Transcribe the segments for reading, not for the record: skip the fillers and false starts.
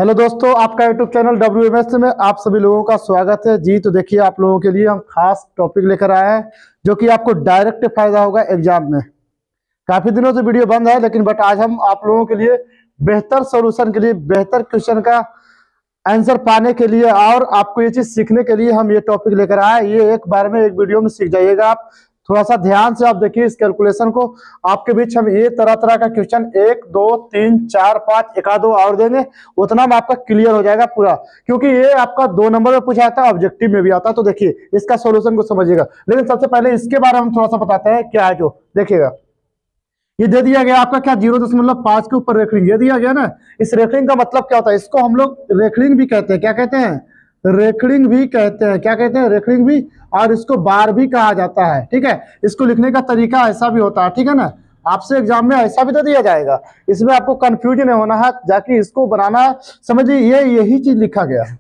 Hello दोस्तों, आपका YouTube channel WMS में आप सभी लोगों का स्वागत है जी। तो देखिए, आप लोगों के लिए हम खास टॉपिक लेकर आए हैं जो कि आपको डायरेक्ट फायदा होगा एग्जाम में। काफी दिनों से वीडियो बंद है, लेकिन आज हम आप लोगों के लिए बेहतर सॉल्यूशन के लिए, बेहतर क्वेश्चन का आंसर पाने के लिए और आपको ये चीज सीखने के लिए हम ये टॉपिक लेकर आए। ये एक बार में एक वीडियो में सीख जाइएगा आप। थोड़ा सा ध्यान से आप देखिए इस कैलकुलेशन को। आपके बीच हम ये तरह तरह का क्वेश्चन 1 2 3 4 5 एक आध दो और देंगे, उतना में आपका क्लियर हो जाएगा पूरा। क्योंकि ये आपका 2 नंबर में पूछा जाता है, ऑब्जेक्टिव में भी आता है। तो देखिए इसका सॉल्यूशन को समझिएगा, लेकिन सबसे पहले इसके बारे में हम थोड़ा सा बताते हैं क्या है। जो देखिएगा, ये दे दिया गया आपका क्या 0.5 के ऊपर रेखलिंग ये दिया गया ना। इस रेखलिंग का मतलब क्या होता है? इसको हम लोग रेखलिंग भी कहते हैं। क्या कहते हैं? रेखलिंग भी कहते हैं। क्या कहते हैं? रेखलिंग भी। और इसको बार भी कहा जाता है। ठीक है, इसको लिखने का तरीका ऐसा भी होता है। ठीक है ना, आपसे एग्जाम में ऐसा भी तो दिया जाएगा। इसमें आपको कंफ्यूजन नहीं होना है, जाके इसको बनाना है। समझिए ये यही चीज लिखा गया है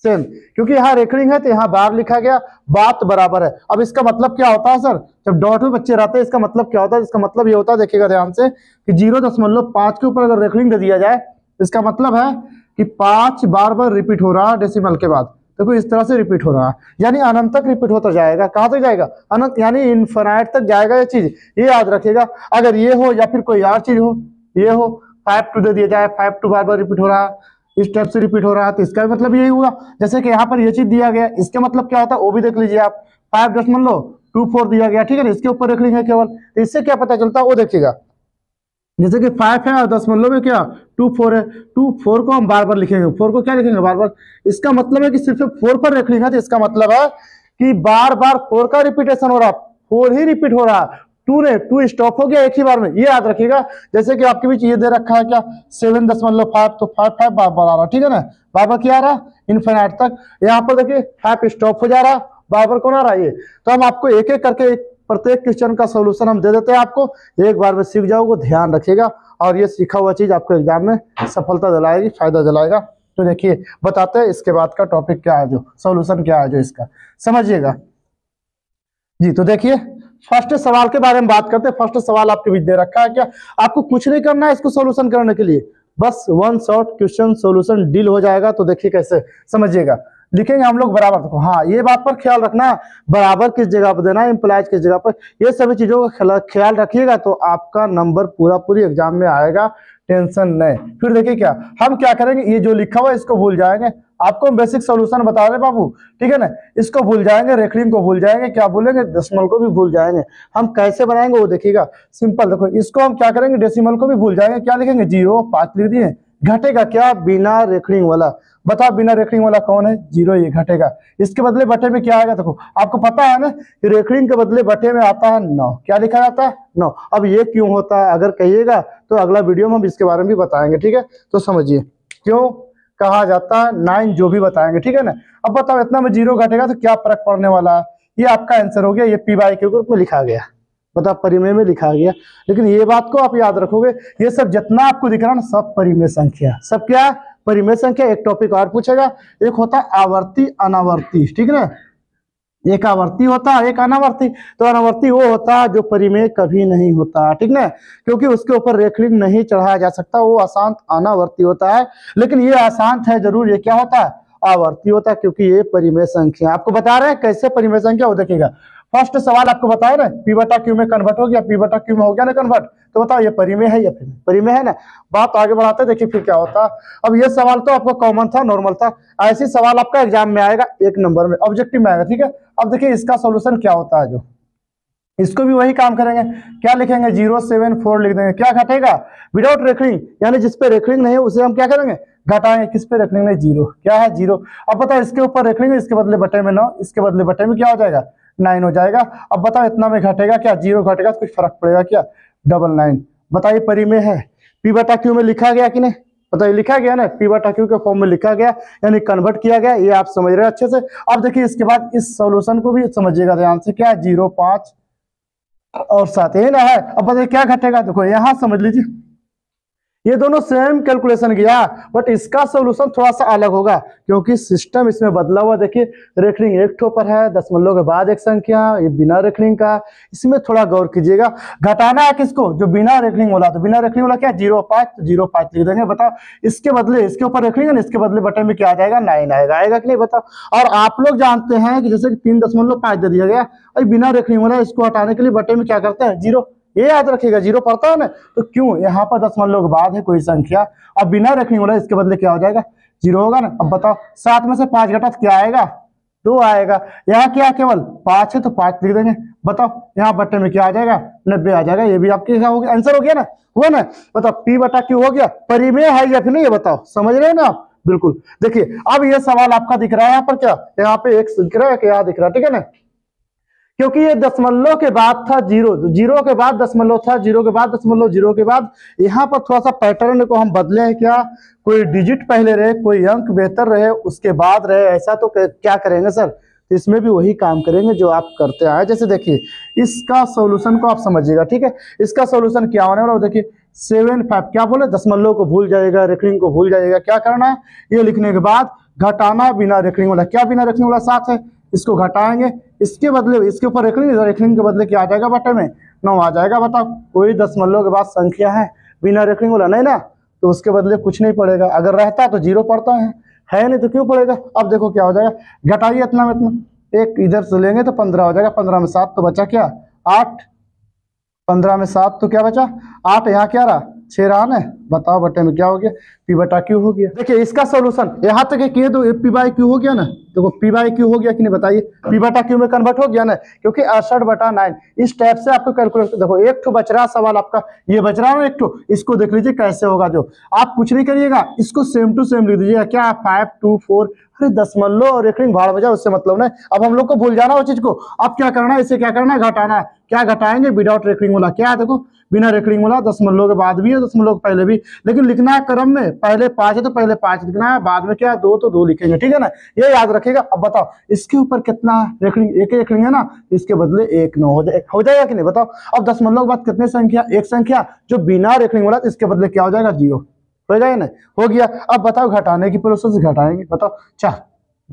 सेम, क्योंकि यहाँ रेखलिंग है तो यहाँ बार लिखा गया, बात बराबर है। अब इसका मतलब क्या होता है सर? जब डॉट में बच्चे रहते हैं, इसका मतलब क्या होता है? इसका मतलब ये होता है, देखिएगा ध्यान से, कि 0.5 के ऊपर अगर रेखलिंग दे दिया जाए, इसका मतलब है कि 5 बार बार रिपीट हो रहा है डेसिमल के बाद। देखो इस तरह से रिपीट हो रहा है, यानी अनंत तक रिपीट होता जाएगा। कहाँ तक जाएगा? अनंत, यानी इनफिनाइट तक जाएगा। ये चीज ये याद रखिएगा। अगर ये हो या फिर कोई और चीज हो, ये हो 5 2 दे दिया जाए, 5 2 बार बार रिपीट हो रहा है, इस टाइप से रिपीट हो रहा है, तो इसका मतलब यही हुआ। जैसे कि यहाँ पर ये चीज दिया गया, इसका मतलब क्या होता है वो भी देख लीजिए आप। 5.24 दिया गया, ठीक है ना, इसके ऊपर रख लेंगे केवल। तो इससे क्या पता चलता है वो देखिएगा। जैसे कि 5 है और 10 में क्या 2 4 है, 2 4 को हम बार बार लिखेंगे। 4 को क्या लिखेंगे? बार बार। इसका मतलब है कि सिर्फ 4 पर रख लेंगे, तो इसका मतलब है कि बार बार 4 का रिपीटेशन हो रहा, 4 ही रिपीट हो रहा। 2 स्टॉप हो गया एक ही बार में, ये याद रखिएगा। जैसे कि आपके बीच ये दे रखा है क्या 7.5, तो 5 बार बार आ रहा, ठीक है ना, बार बार क्या आ रहा? इनफिनाइट तक। यहाँ पर देखिए 5 स्टॉप हो जा रहा, बार बार कौन आ रहा है? ये। तो हम आपको एक एक करके प्रत्येक क्वेश्चन का सॉल्यूशन हम दे देते हैं आपको। एक बार में सीख जाओगे, ध्यान रखिएगा, और ये सीखा हुआ चीज आपको एग्जाम में सफलता दिलाएगी, फायदा दिलाएगा। तो देखिए बताते हैं इसके बाद का टॉपिक क्या है, जो सॉल्यूशन क्या है जो इसका, समझिएगा जी। तो देखिए फर्स्ट सवाल के बारे में बात करते हैं। फर्स्ट सवाल आपके बीच दे रखा है क्या, आपको कुछ नहीं करना है इसको सॉल्यूशन करने के लिए, बस 1 शॉर्ट क्वेश्चन सॉल्यूशन डील हो जाएगा। तो देखिए कैसे, समझिएगा। लिखेंगे हम लोग बराबर, देखो हाँ ये बात पर ख्याल रखना, बराबर किस जगह पर देना है, इम्प्लाइज किस जगह पर, ये सभी चीजों का ख्याल रखिएगा, तो आपका नंबर पूरी एग्जाम में आएगा। टेंशन नहीं। फिर देखिए क्या हम क्या करेंगे, ये जो लिखा हुआ है इसको भूल जाएंगे। आपको हम बेसिक सॉल्यूशन बता रहे बाबू, ठीक है ना। इसको भूल जाएंगे, रेखलिंग को भूल जाएंगे, क्या भूलेंगे? डेसिमल को भी भूल जाएंगे। हम कैसे बनाएंगे वो देखिएगा, सिंपल। देखो इसको हम क्या करेंगे, डेसिमल को भी भूल जाएंगे, क्या लिखेंगे? 0.5 लिख दिए। घटेगा क्या? बिना रेखलिंग वाला। बताओ बिना रेखलिंग वाला कौन है? 0, ये घटेगा। इसके बदले बटे में क्या आएगा? देखो आपको पता है ना कि रेखलिंग के बदले बटे में आता है 9। क्या लिखा जाता है? 9। अब ये क्यों होता है अगर कहिएगा तो अगला वीडियो में हम इसके बारे में भी बताएंगे, ठीक है। तो समझिए क्यों कहा जाता है 9, जो भी बताएंगे, ठीक है ना। अब बताओ इतना में 0 घटेगा तो क्या फर्क पड़ने वाला है? ये आपका आंसर हो गया, ये पी के ग्रुप में लिखा गया, बताओ परिमेय में लिखा गया। लेकिन ये बात को आप याद रखोगे, ये सब जितना आपको दिख रहा है ना, सब परिमेय संख्या, सब क्या? परिमेय संख्या। एक टॉपिक और पूछेगा, एक होता है आवर्ती अनावर्ती, ठीक है ना। एक आवर्ती होता है, एक अनावर्ती। तो अनावर्ती वो होता है जो परिमेय कभी नहीं होता, ठीक ना, क्योंकि उसके ऊपर रेखलिंग नहीं चढ़ाया जा सकता, वो अशांत अनावर्ती होता है। लेकिन ये अशांत है जरूर, ये क्या होता है? आवर्ती होता है, क्योंकि ये परिमेय संख्या। आपको बता रहे हैं कैसे परिमेय संख्या, वो देखिएगा। फर्स्ट सवाल आपको बताया ना, पी बटा क्यू में कन्वर्ट हो गया, पी बटा क्यू में हो गया ना कन्वर्ट। तो बताओ ये परिमेय है या परिमेय है ना। बात आगे बढ़ाते देखिए फिर क्या होता। अब ये सवाल तो आपको कॉमन था, नॉर्मल था। ऐसे सवाल आपका एग्जाम में आएगा, 1 नंबर में ऑब्जेक्टिव में आएगा, ठीक है। अब देखिए इसका सॉल्यूशन क्या होता है, जो इसको भी वही काम करेंगे। क्या लिखेंगे? 0.74 लिख देंगे। क्या घटेगा? विदाउट रेखलिंग, यानी जिस पे रेखलिंग नहीं है उसे हम क्या करेंगे? घटाएंगे। किस पे रेखलिंग नहीं? 0। क्या है? 0। अब बताओ इसके ऊपर रेखलिंग, इसके बदले बटे में 9, इसके बदले बटे में क्या हो जाएगा? 9 हो जाएगा। अब बताओ इतना में घटेगा क्या? 0 घटेगा तो कुछ फर्क पड़ेगा क्या? 99। बताइए परिमेय है। पी बटा क्यू में लिखा गया कि नहीं? बताइए लिखा गया ना, पी बटा क्यू के फॉर्म में लिखा गया, यानी कन्वर्ट किया गया। ये आप समझ रहे हैं अच्छे से। अब देखिए इसके बाद इस सॉल्यूशन को भी समझिएगा ध्यान से। क्या? 0.5 और 7 ही ना है। अब बताइए क्या घटेगा? देखो यहाँ समझ लीजिए, ये दोनों सेम कैलकुलेशन किया, बट इसका सोल्यूशन थोड़ा सा अलग होगा क्योंकि सिस्टम इसमें बदला हुआ। देखिए रेखलिंग एक ठो पर है, दशमलव के बाद एक संख्या, ये बिना रेखलिंग का। इसमें थोड़ा गौर कीजिएगा। घटाना है किसको? जो बिना रेखलिंग वाला। तो बिना रेखलिंग वाला क्या? 0.5, तो 0.5 लिख देंगे। बताओ इसके बदले इसके ऊपर रेखलिंग है ना, इसके बदले बटन में क्या आ जाएगा? 9 आएगा। आएगा कि नहीं बताओ। और आप लोग जानते हैं कि जैसे कि 3.5 दे दिया गया और बिना रेखलिंग वाला, इसको हटाने के लिए बटन में क्या करते हैं? 0। ये याद रखिएगा, 0 पड़ता है ना, तो क्यों यहाँ पर दशमलव के बाद है कोई संख्या और बिना रेखलिंग वाला, इसके बदले क्या हो जाएगा? 0 होगा ना। अब बताओ 7 में से 5 घटा तो क्या आएगा? 2 आएगा। यहाँ क्या केवल 5 है तो 5 लिख देंगे। बताओ यहाँ बट्टे में क्या आ जाएगा? 90 आ जाएगा। ये भी आपके क्या हो गया? आंसर हो गया ना, हुआ ना। बताओ पी बटा क्यू हो गया। परिमेय है या फिर नहीं, ये बताओ। समझ रहे हैं ना आप? बिल्कुल। देखिए अब ये सवाल आपका दिख रहा है यहाँ पर, क्या यहाँ पे एक दिख रहा है कि यहाँ दिख रहा है, ठीक है ना, क्योंकि ये दशमलव के बाद था 0, 0 के बाद दशमलव था, 0 के बाद दशमलव, 0 के बाद। यहाँ पर थोड़ा सा पैटर्न को हम बदले हैं, क्या कोई डिजिट पहले रहे, कोई अंक बेहतर रहे, उसके बाद रहे, ऐसा तो क्या करेंगे सर? तो इसमें भी वही काम करेंगे जो आप करते आए। जैसे देखिए इसका सॉल्यूशन को आप समझिएगा, ठीक है। इसका सॉल्यूशन क्या होने वाला है? देखिए 7.5 क्या बोले? दशमलव को भूल जाएगा, रेखलिंग को भूल जाएगा। क्या करना है? ये लिखने के बाद घटाना बिना रेखलिंग वाला। क्या बिना रेखलिंग वाला? 7 है, इसको घटाएंगे, इसके बदले इसके ऊपर रेखलिंग, रेखलिंग के बदले क्या आ जाएगा? बटे में 9 आ जाएगा। बताओ कोई दशमलव के बाद संख्या है बिना रेखलिंग वाला? नहीं ना, तो उसके बदले कुछ नहीं पड़ेगा। अगर रहता तो 0 पड़ता है नहीं तो क्यों पड़ेगा? अब देखो क्या हो जाएगा, घटाइए इतना में इतना, एक इधर से लेंगे तो 15 हो जाएगा। 15 में 7 तो बचा क्या? 8। 15 में 7 तो क्या बचा? 8। यहाँ क्या रहा? 6 रहा ना। बताओ बटे में क्या हो गया? पी बटा क्यू हो गया। देखिए इसका सॉल्यूशन यहाँ तक किए तो पी बाई क्यू हो गया ना। देखो पी बाई क्यू हो गया कि नहीं बताइए? पी बटा क्यू में कन्वर्ट हो गया ना, क्योंकि 68/9। इस टाइप से आपको कैलकुलेट। देखो एक ठो बच रहा सवाल आपका, ये बच रहा है एक ठो, इसको देख लीजिए कैसे होगा। जो आप कुछ नहीं करिएगा, इसको सेम टू सेम लिख दीजिएगा। क्या 5, 2, 4, अरे दशमलव और रेखलिंग भाड़ बजा, उससे मतलब नहीं। अब हम लोग को भूल जाना वो चीज को। अब क्या करना है? इसे क्या करना है? घटाना है। क्या घटाएंगे? विदाउट रेखलिंग वाला। क्या है? देखो बिना रेखलिंग वाला, दशमलव के बाद भी है, दशमलव के पहले भी, लेकिन लिखना है क्रम में। पहले 5 है तो पहले 5 लिखना है, बाद में क्या 2 तो 2 लिखेंगे, ठीक है ना। ये याद रखिएगा। अब बताओ इसके ऊपर कितना रेखलिंग? एक रेखलिंग है ना, इसके बदले 1 9 हो जाएगा कि नहीं? बताओ अब दशमलव के बाद कितने संख्या? एक संख्या जो बिना रेखलिंग वाला, इसके बदले क्या हो जाएगा? 0 हो जाएगा ना। हो गया। अब बताओ घटाने की प्रोसेस घटाएंगे। बताओ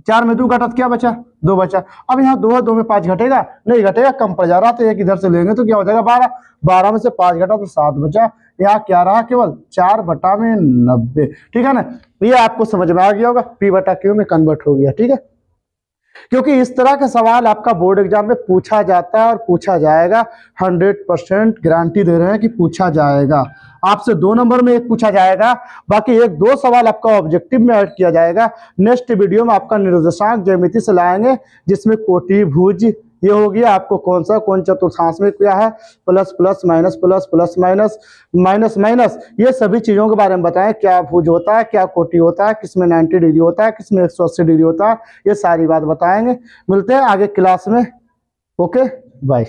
4 में 2 घटा तो क्या बचा? 2 बचा। अब यहाँ 2 है, 2 में 5 घटेगा नहीं? घटेगा, कम पड़ जा रहा। तो एक इधर से लेंगे तो क्या हो जाएगा? 12। 12 में से 5 घटा तो 7 बचा। यहाँ क्या रहा? केवल 4/90, ठीक है ना। ये आपको समझ में आ गया होगा, पी बटा क्यू में कन्वर्ट हो गया, ठीक है। क्योंकि इस तरह का सवाल आपका बोर्ड एग्जाम में पूछा जाता है और पूछा जाएगा। 100% गारंटी दे रहे हैं कि पूछा जाएगा। आपसे 2 नंबर में एक पूछा जाएगा, बाकी 1-2 सवाल आपका ऑब्जेक्टिव में ऐड किया जाएगा। नेक्स्ट वीडियो में आपका निर्देशांक ज्यामिति से लाएंगे, जिसमें कोटि भुज, ये हो गया आपको कौन चतुर्थांश में क्या है, plus plus minus plus plus minus minus minus, ये सभी चीजों के बारे में बताएं। क्या भुज होता है, क्या कोटि होता है, किसमें 90 डिग्री होता है, किसमें 180 डिग्री होता है, ये सारी बात बताएंगे। मिलते हैं आगे क्लास में। Okay bye.